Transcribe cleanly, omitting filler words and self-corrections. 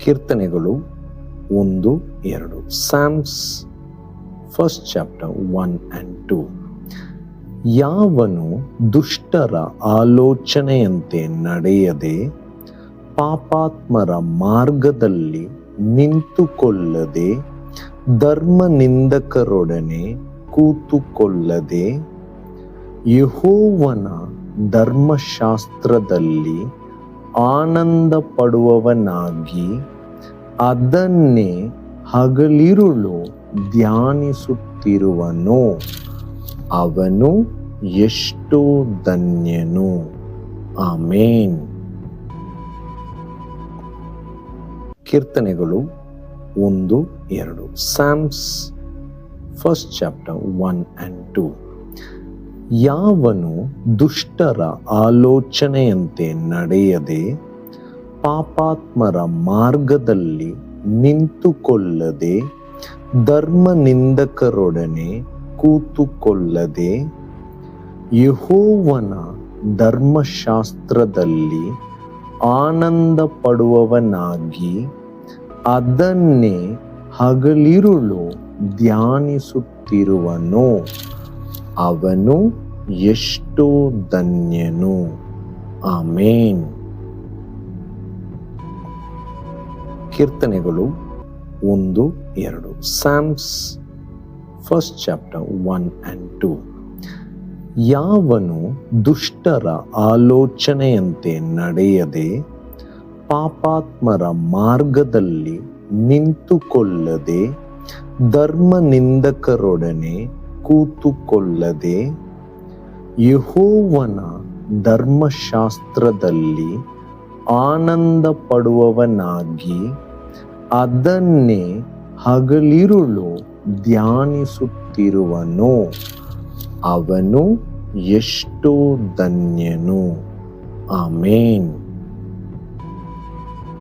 ಕೀರ್ತನೆಗಳು 1-2. Psalms, first chapter 1 and 2. ಯಾವನು ದುಷ್ಟರ ಆಲೋಚನೆಯಂತೆ ನಡೆಯದೆ, ಪಾಪಾತ್ಮರ ಮಾರ್ಗದಲ್ಲಿ ನಿಂತುಕೊಳ್ಳದೆ, ಧರ್ಮನಿಂದಕರೊಡನೆ ಕೂತುಕೊಳ್ಳದೆ, ಯೆಹೋವನ ಧರ್ಮಶಾಸ್ತ್ರದಲ್ಲಿ ಆನಂದ ಪಡುವವನಾಗಿ ಅದನ್ನೇ ಹಗಲಿರುಳು ಧ್ಯಾನಿಸುತ್ತಿರುವನೋ, ಅವನು ಎಷ್ಟೋ ಧನ್ಯನು. ಆಮೇನ್. ಕೀರ್ತನೆಗಳು 1-2. Psalms, first chapter 1 and 2. ಯಾವನು ದುಷ್ಟರ ಆಲೋಚನೆಯಂತೆ ನಡೆಯದೆ, ಪಾಪಾತ್ಮರ ಮಾರ್ಗದಲ್ಲಿ ನಿಂತುಕೊಳ್ಳದೆ, ಧರ್ಮನಿಂದಕರೊಡನೆ ಕೂತುಕೊಳ್ಳದೆ, ಯೆಹೋವನ ಧರ್ಮಶಾಸ್ತ್ರದಲ್ಲಿ ಆನಂದ ಪಡುವವನಾಗಿ ಅದನ್ನೇ ಹಗಲಿರುಳು ಧ್ಯಾನಿಸುತ್ತಿರುವನೋ, ಅವನು ಎಷ್ಟೋ ಧನ್ಯನು. ಆಮೇನ್. ಕೀರ್ತನೆಗಳು 1-2. Psalms, first chapter 1 and 2. ಯಾವನು ದುಷ್ಟರ ಆಲೋಚನೆಯಂತೆ ನಡೆಯದೆ, ಪಾಪಾತ್ಮರ ಮಾರ್ಗದಲ್ಲಿ ನಿಂತುಕೊಳ್ಳದೆ, ಧರ್ಮನಿಂದಕರೊಡನೆ ಕೂತುಕೊಳ್ಳದೆ, ಯೆಹೋವನ ಧರ್ಮಶಾಸ್ತ್ರದಲ್ಲಿ ಆನಂದ ಪಡುವವನಾಗಿ ಅದನ್ನೇ ಹಗಲಿರುಳು ಧ್ಯಾನಿಸುತ್ತಿರುವನೋ, ಅವನು ಎಷ್ಟೋ ಧನ್ಯನು. ಆಮೇನ್.